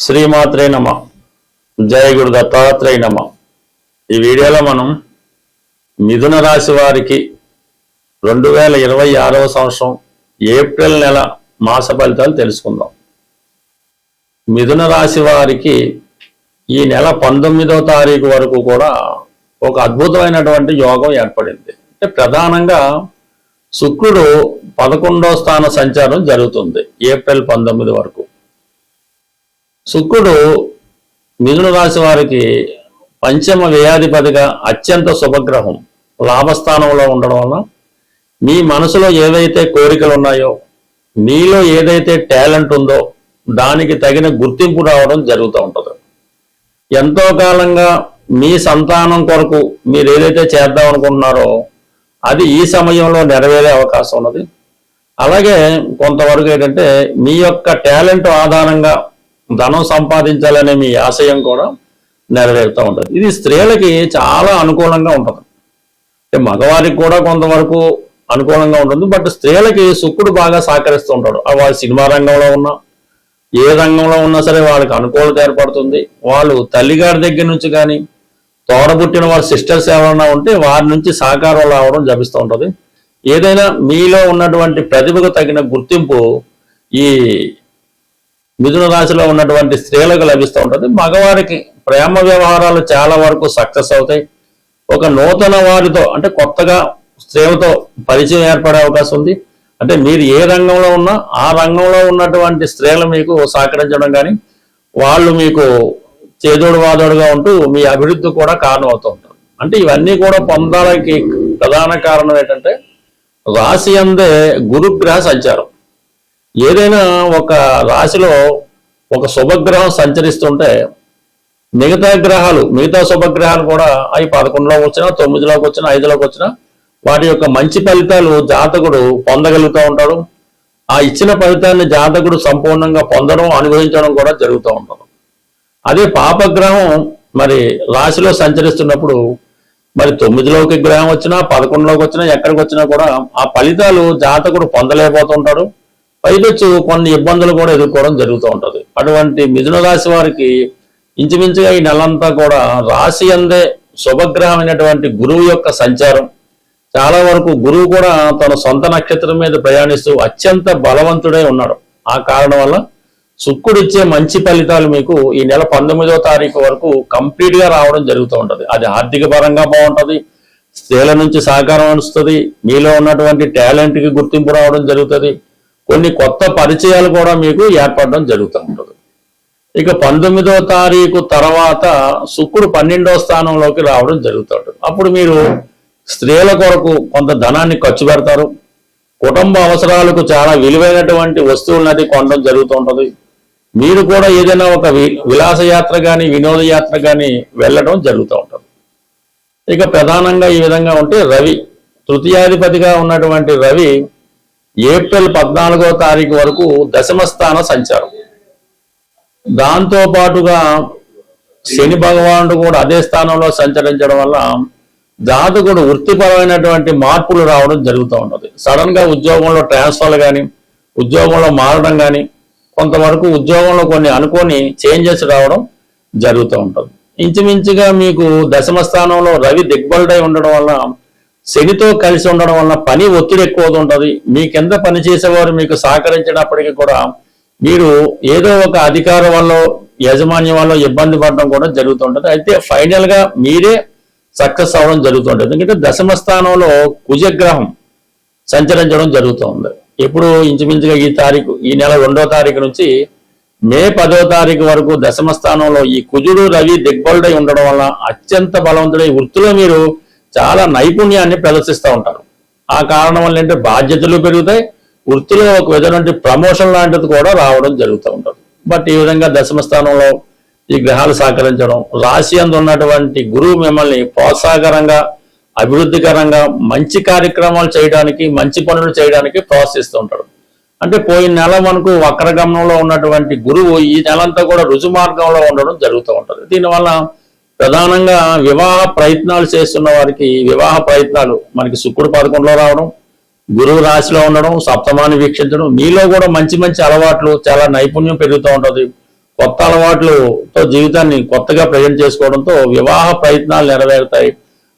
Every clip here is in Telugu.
శ్రీమాత్రే నమ. జయ గురు దత్తాత్రేయ నమ. ఈ వీడియోలో మనం మిథున రాశి వారికి 2026వ సంవత్సరం ఏప్రిల్ నెల మాస ఫలితాలు తెలుసుకుందాం. మిథున రాశి వారికి ఈ నెల 19వ తారీఖు వరకు కూడా ఒక అద్భుతమైనటువంటి యోగం ఏర్పడింది. అంటే ప్రధానంగా శుక్రుడు 11వ స్థాన సంచారం జరుగుతుంది ఏప్రిల్ 19 వరకు. శుక్రుడు మిథున రాశి వారికి పంచమ వ్యయాధిపతిగా అత్యంత శుభగ్రహం లాభస్థానంలో ఉండడం వల్ల మీ మనసులో ఏదైతే కోరికలు ఉన్నాయో, మీలో ఏదైతే టాలెంట్ ఉందో దానికి తగిన గుర్తింపు రావడం జరుగుతూ ఉంటుంది. ఎంతో కాలంగా మీ సంతానం కొరకు మీరు ఏదైతే చేద్దాం అనుకుంటున్నారో అది ఈ సమయంలో నెరవేరే అవకాశం ఉన్నది. అలాగే కొంతవరకు ఏంటంటే మీ యొక్క టాలెంట్ ఆధారంగా ధనం సంపాదించాలనే మీ ఆశయం కూడా నెరవేరుతూ ఉంటుంది. ఇది స్త్రీలకి చాలా అనుకూలంగా ఉంటుంది. అంటే మగవారికి కూడా కొంతవరకు అనుకూలంగా ఉంటుంది. బట్ స్త్రీలకి శుక్రుడు బాగా సహకరిస్తూ ఉంటాడు. వాళ్ళు సినిమా రంగంలో ఉన్నా ఏ రంగంలో ఉన్నా సరే వాళ్ళకి అనుకూలత ఏర్పడుతుంది. వాళ్ళు తల్లిగారి దగ్గర నుంచి కానీ తోడబుట్టిన వారి సిస్టర్స్ ఎవరన్నా ఉంటే వారి నుంచి సహకారం రావడం జపిస్తూ ఉంటుంది. ఏదైనా మీలో ఉన్నటువంటి ప్రతిభకు తగిన గుర్తింపు ఈ మిథున రాశిలో ఉన్నటువంటి స్త్రీలకు లభిస్తూ ఉంటుంది. మగవారికి ప్రేమ వ్యవహారాలు చాలా వరకు సక్సెస్ అవుతాయి. ఒక నూతన వారితో అంటే కొత్తగా స్త్రీలతో పరిచయం ఏర్పడే అవకాశం ఉంది. అంటే మీరు ఏ రంగంలో ఉన్నా ఆ రంగంలో ఉన్నటువంటి స్త్రీలు మీకు సహకరించడం కానీ వాళ్ళు మీకు చేదోడు వాదోడుగా ఉంటూ మీ అభివృద్ధి కూడా కారణం అవుతూ ఉంటారు. అంటే ఇవన్నీ కూడా పొందడానికి ప్రధాన కారణం ఏంటంటే రాశి అందే గురుగ్రహ సంచారం. ఏదైనా ఒక రాశిలో ఒక శుభగ్రహం సంచరిస్తుంటే మిగతా శుభగ్రహాలు కూడా అవి 11లోకి వచ్చినా 9లోకి వచ్చినా 5లోకి వచ్చినా వాటి యొక్క మంచి ఫలితాలు జాతకుడు పొందగలుగుతూ ఉంటాడు. ఆ ఇచ్చిన ఫలితాన్ని జాతకుడు సంపూర్ణంగా పొందడం అనుభవించడం కూడా జరుగుతూ ఉంటుంది. అదే పాపగ్రహం మరి రాశిలో సంచరిస్తున్నప్పుడు మరి 9లోకి గ్రహం వచ్చినా 11లోకి వచ్చినా ఎక్కడికి వచ్చినా కూడా ఆ ఫలితాలు జాతకుడు పొందలేకపోతుంటాడు. పైకొచ్చు కొన్ని ఇబ్బందులు కూడా ఎదుర్కోవడం జరుగుతూ ఉంటుంది. అటువంటి మిథున రాశి వారికి ఇంచుమించుగా ఈ నెలంతా కూడా రాశి అందే శుభగ్రహమైనటువంటి గురువు యొక్క సంచారం చాలా వరకు గురువు కూడా తన సొంత నక్షత్రం మీద ప్రయాణిస్తూ అత్యంత బలవంతుడై ఉన్నాడు. ఆ కారణం వల్ల శుక్రుడు ఇచ్చే మంచి ఫలితాలు మీకు ఈ నెల 19వ తారీఖు వరకు కంప్లీట్ గా రావడం జరుగుతూ ఉంటుంది. అది ఆర్థిక పరంగా బాగుంటుంది, స్త్రీల నుంచి సహకారం వస్తుంది, మీలో ఉన్నటువంటి టాలెంట్ కి గుర్తింపు రావడం జరుగుతుంది, కొన్ని కొత్త పరిచయాలు కూడా మీకు ఏర్పడడం జరుగుతూ ఉంటుంది. ఇక 19వ తారీఖు తర్వాత శుక్రుడు 12వ స్థానంలోకి రావడం జరుగుతాడు. అప్పుడు మీరు స్త్రీల కొరకు కొంత ధనాన్ని ఖర్చు పెడతారు. కుటుంబ అవసరాలకు చాలా విలువైనటువంటి వస్తువులనేది కొనడం జరుగుతూ ఉంటుంది. మీరు కూడా ఏదైనా ఒక విలాసయాత్ర కానీ వినోదయాత్ర కానీ వెళ్ళడం జరుగుతూ ఉంటుంది. ఇక ప్రధానంగా ఈ విధంగా ఉంటే రవి తృతీయాధిపతిగా ఉన్నటువంటి రవి ఏప్రిల్ 14వ తారీఖు వరకు దశమ స్థాన సంచారం. దాంతో పాటుగా శని భగవానుడు కూడా అదే స్థానంలో సంచరించడం వల్ల జాతకుడు వృత్తిపరమైనటువంటి మార్పులు రావడం జరుగుతూ ఉంటుంది. సడన్ గా ఉద్యోగంలో ట్రాన్స్ఫర్లు కానీ ఉద్యోగంలో మారడం కానీ కొంతవరకు ఉద్యోగంలో కొన్ని అనుకోని చేంజెస్ రావడం జరుగుతూ ఉంటుంది. ఇంచుమించుగా మీకు దశమ స్థానంలో రవి దిగ్బలుడై ఉండడం వల్ల శనితో కలిసి ఉండడం వల్ల పని ఒత్తిడి ఎక్కువ ఉంటుంది. మీ కింద పనిచేసేవారు మీకు సహకరించినప్పటికీ కూడా మీరు ఏదో ఒక అధికారం వల్ల యాజమాన్యం వల్ల ఇబ్బంది పడడం కూడా జరుగుతుంటుంది. అయితే ఫైనల్ గా మీరే సక్సెస్ అవ్వడం జరుగుతుంటుంది. ఎందుకంటే దశమ స్థానంలో కుజగ్రహం సంచరించడం జరుగుతుంది. ఎప్పుడు ఇంచుమించుగా ఈ నెల 2వ తారీఖు నుంచి మే 10వ తారీఖు వరకు దశమ స్థానంలో ఈ కుజుడు రవి దిగ్బలుడై ఉండడం వల్ల అత్యంత బలవంతుడై వృత్తిలో మీరు చాలా నైపుణ్యాన్ని ప్రదర్శిస్తూ ఉంటారు. ఆ కారణం వల్ల ఏంటంటే బాధ్యతలు పెరుగుతాయి, వృత్తిలో ఒక విధమైన ప్రమోషన్ లాంటిది కూడా రావడం జరుగుతూ ఉంటుంది. బట్ ఈ విధంగా దశమ స్థానంలో ఈ గ్రహాలు సహకరించడం, రాశి అందు ఉన్నటువంటి గురువు మిమ్మల్ని ప్రోత్సాహకరంగా అభివృద్ధికరంగా మంచి కార్యక్రమాలు చేయడానికి మంచి పనులు చేయడానికి ప్రోత్సహిస్తూ ఉంటాడు. అంటే పోయిన నెల మనకు వక్రగమనంలో ఉన్నటువంటి గురువు ఈ నెలంతా కూడా రుజు మార్గంలో ఉండడం జరుగుతూ ఉంటుంది. దీనివల్ల ప్రధానంగా వివాహ ప్రయత్నాలు చేస్తున్న వారికి వివాహ ప్రయత్నాలు మనకి శుక్రుడు 11లో రావడం, గురువు రాశిలో ఉండడం, సప్తమాన్ని వీక్షించడం, మీలో కూడా మంచి మంచి అలవాట్లు చాలా నైపుణ్యం పెరుగుతూ ఉంటుంది. కొత్త అలవాట్లతో జీవితాన్ని కొత్తగా ప్రజెంట్ చేసుకోవడంతో వివాహ ప్రయత్నాలు నెరవేరుతాయి.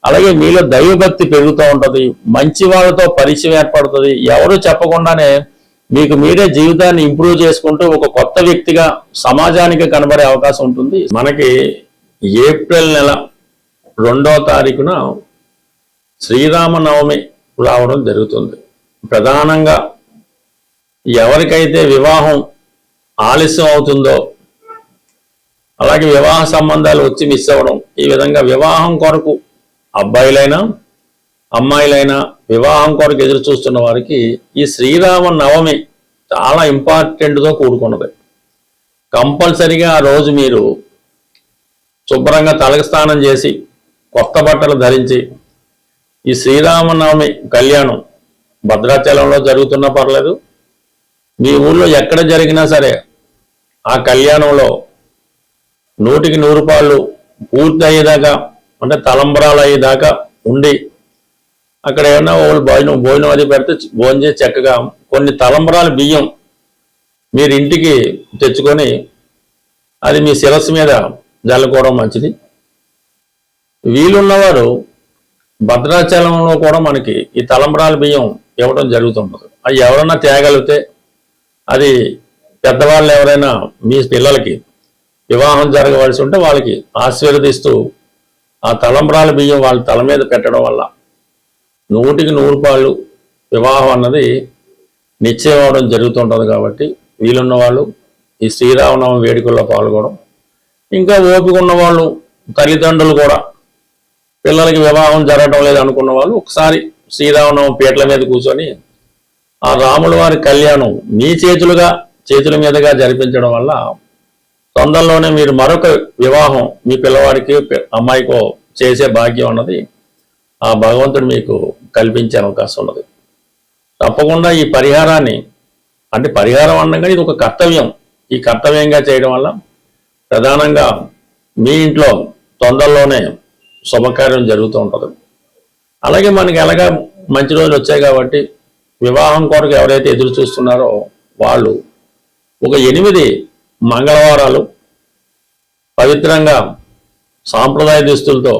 అలాగే మీలో దైవభక్తి పెరుగుతూ ఉంటది, మంచి వాళ్ళతో పరిచయం ఏర్పడుతుంది. ఎవరు చెప్పకుండానే మీకు మీరే జీవితాన్ని ఇంప్రూవ్ చేసుకుంటూ ఒక కొత్త వ్యక్తిగా సమాజానికి కనబడే అవకాశం ఉంటుంది. మనకి ఏప్రిల్ నెల 2వ తారీఖున శ్రీరామనవమి రావడం జరుగుతుంది. ప్రధానంగా ఎవరికైతే వివాహం ఆలస్యం అవుతుందో, అలాగే వివాహ సంబంధాలు వచ్చి మిస్ అవ్వడం, ఈ విధంగా వివాహం కొరకు అబ్బాయిలైనా అమ్మాయిలైనా వివాహం కొరకు ఎదురు చూస్తున్న వారికి ఈ శ్రీరామ నవమి చాలా ఇంపార్టెంట్తో కూడుకున్నది. కంపల్సరిగా ఆ రోజు మీరు శుభ్రంగా తలకు స్నానం చేసి కొత్త బట్టలు ధరించి ఈ శ్రీరామనవమి కళ్యాణం భద్రాచలంలో జరుగుతున్నా పర్లేదు, మీ ఊళ్ళో ఎక్కడ జరిగినా సరే ఆ కళ్యాణంలో 100కి 100 రూపాయలు పూర్తి అయ్యేదాకా, అంటే తలంబరాలు అయ్యేదాకా ఉండి అక్కడ ఏమన్నా వాళ్ళు భోజనం అది పెడితే భోజనం చేసి చక్కగా కొన్ని తలంబరాల బియ్యం మీరు ఇంటికి తెచ్చుకొని అది మీ శిరస్సు మీద జల్లుకోవడం మంచిది. వీలున్నవారు భద్రాచలంలో కూడా మనకి ఈ తలంబరాల బియ్యం ఇవ్వడం జరుగుతుంటుంది. అది ఎవరన్నా తేగలిగితే, అది పెద్దవాళ్ళు ఎవరైనా మీ పిల్లలకి వివాహం జరగవలసి ఉంటే వాళ్ళకి ఆశీర్వదిస్తూ ఆ తలంబరాల బియ్యం వాళ్ళ తల మీద పెట్టడం వల్ల 100కి 100 రూపాయలు వివాహం అన్నది నిశ్చయం అవడం జరుగుతుంటుంది. కాబట్టి వీలున్న వాళ్ళు ఈ శ్రీరామనవమి వేడుకల్లో పాల్గొనడం, ఇంకా ఓపిక ఉన్న వాళ్ళు తల్లిదండ్రులు కూడా పిల్లలకి వివాహం జరగడం లేదు అనుకున్న వాళ్ళు ఒకసారి శ్రీరామనవమి పీటల మీద కూర్చొని ఆ రాముల వారి కళ్యాణం మీ చేతుల మీదుగా జరిపించడం వల్ల తొందరలోనే మీరు మరొక వివాహం మీ పిల్లవాడికి అమ్మాయికో చేసే భాగ్యం అన్నది ఆ భగవంతుడు మీకు కల్పించే అవకాశం ఉన్నది. తప్పకుండా ఈ పరిహారాన్ని, అంటే పరిహారం అనగా ఇది ఒక కర్తవ్యం, ఈ కర్తవ్యంగా చేయడం వల్ల ప్రధానంగా మీ ఇంట్లో తొందరలోనే శుభకార్యం జరుగుతూ ఉంటుంది. అలాగే మనకి ఎలాగా మంచి రోజులు వచ్చాయి కాబట్టి వివాహం కొరకు ఎవరైతే ఎదురు చూస్తున్నారో వాళ్ళు ఒక 8 మంగళవారాలు పవిత్రంగా సాంప్రదాయ దుస్తులతో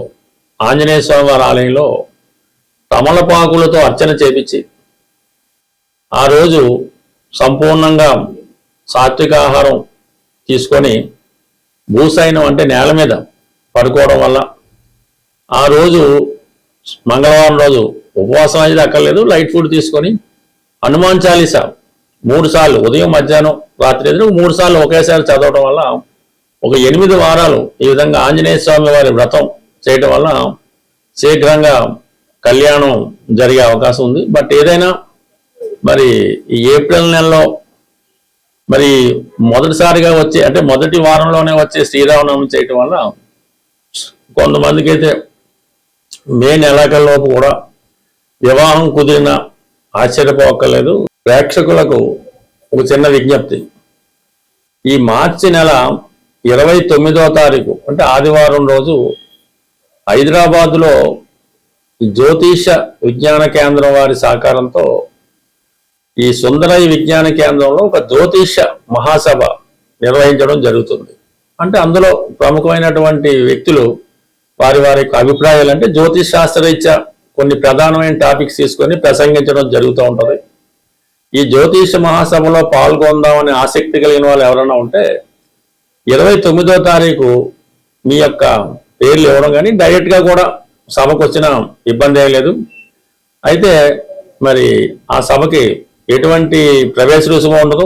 ఆంజనేయ స్వామి వారి ఆలయంలో తమలపాకులతో అర్చన చేపించి ఆ రోజు సంపూర్ణంగా సాత్విక ఆహారం తీసుకొని భూసైనం అంటే నేల మీద పడుకోవడం వల్ల ఆ రోజు మంగళవారం రోజు ఉపవాసం అనేది అక్కర్లేదు, లైట్ ఫుడ్ తీసుకొని హనుమాన్ చాలీసా 3 సార్లు ఉదయం మధ్యాహ్నం రాత్రి 3 సార్లు ఒకేసారి చదవడం వల్ల ఒక 8 వారాలు ఈ విధంగా ఆంజనేయ స్వామి వారి వ్రతం చేయటం వల్ల శీఘ్రంగా కళ్యాణం జరిగే అవకాశం ఉంది. బట్ ఏదైనా మరి ఈ ఏప్రిల్ నెలలో మరి మొదటిసారిగా వచ్చే, అంటే మొదటి వారంలోనే వచ్చే శ్రీరామనవమి చేయటం వల్ల కొంతమందికి అయితే మే నెలాఖరులోపు కూడా వివాహం కుదిరిన ఆశ్చర్యపోక్కర్లేదు. ప్రేక్షకులకు ఒక చిన్న విజ్ఞప్తి, ఈ మార్చి నెల 29వ తారీఖు అంటే ఆదివారం రోజు హైదరాబాదులో జ్యోతిష విజ్ఞాన కేంద్రం వారి సహకారంతో ఈ సుందరయ్య విజ్ఞాన కేంద్రంలో ఒక జ్యోతిష మహాసభ నిర్వహించడం జరుగుతుంది. అంటే అందులో ప్రముఖమైనటువంటి వ్యక్తులు వారి అభిప్రాయాలు, అంటే జ్యోతిష్ శాస్త్రరీత్యా కొన్ని ప్రధానమైన టాపిక్స్ తీసుకొని ప్రసంగించడం జరుగుతూ ఉంటుంది. ఈ జ్యోతిష మహాసభలో పాల్గొందామనే ఆసక్తి కలిగిన వాళ్ళు ఎవరైనా ఉంటే 29వ తారీఖు మీ యొక్క పేర్లు ఇవ్వడం, కానీ డైరెక్ట్గా కూడా సభకు వచ్చిన ఇబ్బంది ఏం లేదు. అయితే మరి ఆ సభకి ఎటువంటి ప్రవేశ రుసుము ఉండదు,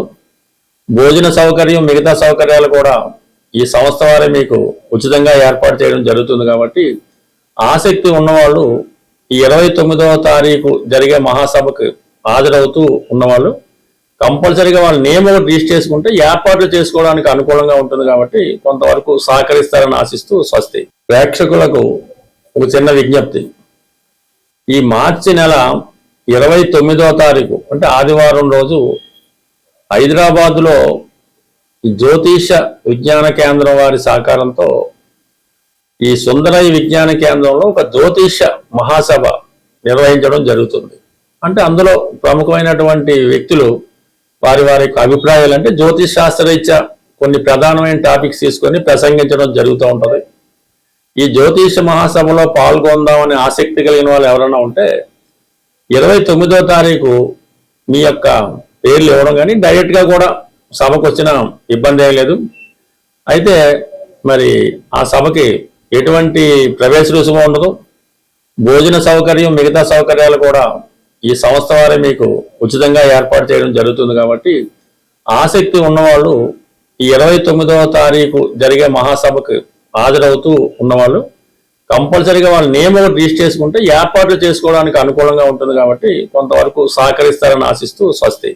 భోజన సౌకర్యం మిగతా సౌకర్యాలు కూడా ఈ సంస్థ వారే మీకు ఉచితంగా ఏర్పాటు చేయడం జరుగుతుంది. కాబట్టి ఆసక్తి ఉన్నవాళ్ళు ఈ 29వ తారీఖు జరిగే మహాసభకు హాజరవుతూ ఉన్నవాళ్ళు కంపల్సరీగా వాళ్ళ నేమ్ ఒకటి రిజిస్టర్ చేసుకుంటే ఏర్పాట్లు చేసుకోవడానికి అనుకూలంగా ఉంటుంది. కాబట్టి కొంతవరకు సహకరిస్తారని ఆశిస్తూ స్వస్తి. ప్రేక్షకులకు ఒక చిన్న విజ్ఞప్తి, ఈ మార్చి నెల 29వ తారీఖు అంటే ఆదివారం రోజు హైదరాబాదులో జ్యోతిష విజ్ఞాన కేంద్రం వారి సహకారంతో ఈ సుందరయ్య విజ్ఞాన కేంద్రంలో ఒక జ్యోతిష మహాసభ నిర్వహించడం జరుగుతుంది. అంటే అందులో ప్రముఖమైనటువంటి వ్యక్తులు వారి అభిప్రాయాలు, అంటే జ్యోతిష్ శాస్త్రరీత్యా కొన్ని ప్రధానమైన టాపిక్స్ తీసుకొని ప్రసంగించడం జరుగుతూ ఉంటుంది. ఈ జ్యోతిష మహాసభలో పాల్గొందామని ఆసక్తి కలిగిన వాళ్ళు ఎవరైనా ఉంటే 29వ తారీఖు మీ యొక్క పేర్లు ఇవ్వడం, కానీ డైరెక్ట్గా కూడా సభకు వచ్చిన ఇబ్బంది ఏం లేదు. అయితే మరి ఆ సభకి ఎటువంటి ప్రవేశ రుసుము ఉండదు. భోజన సౌకర్యం, మిగతా సౌకర్యాలు కూడా ఈ సంస్థ వారే మీకు ఉచితంగా ఏర్పాటు చేయడం జరుగుతుంది. కాబట్టి ఆసక్తి ఉన్నవాళ్ళు ఈ 29వ తారీఖు జరిగే మహాసభకు హాజరవుతూ ఉన్నవాళ్ళు కంపల్సరీగా వాళ్ళ నేమ్ ఒకటి రిజిస్టర్ చేసుకుంటే ఏర్పాట్లు చేసుకోవడానికి అనుకూలంగా ఉంటుంది. కాబట్టి కొంతవరకు సహకరిస్తారని ఆశిస్తూ స్వస్తి.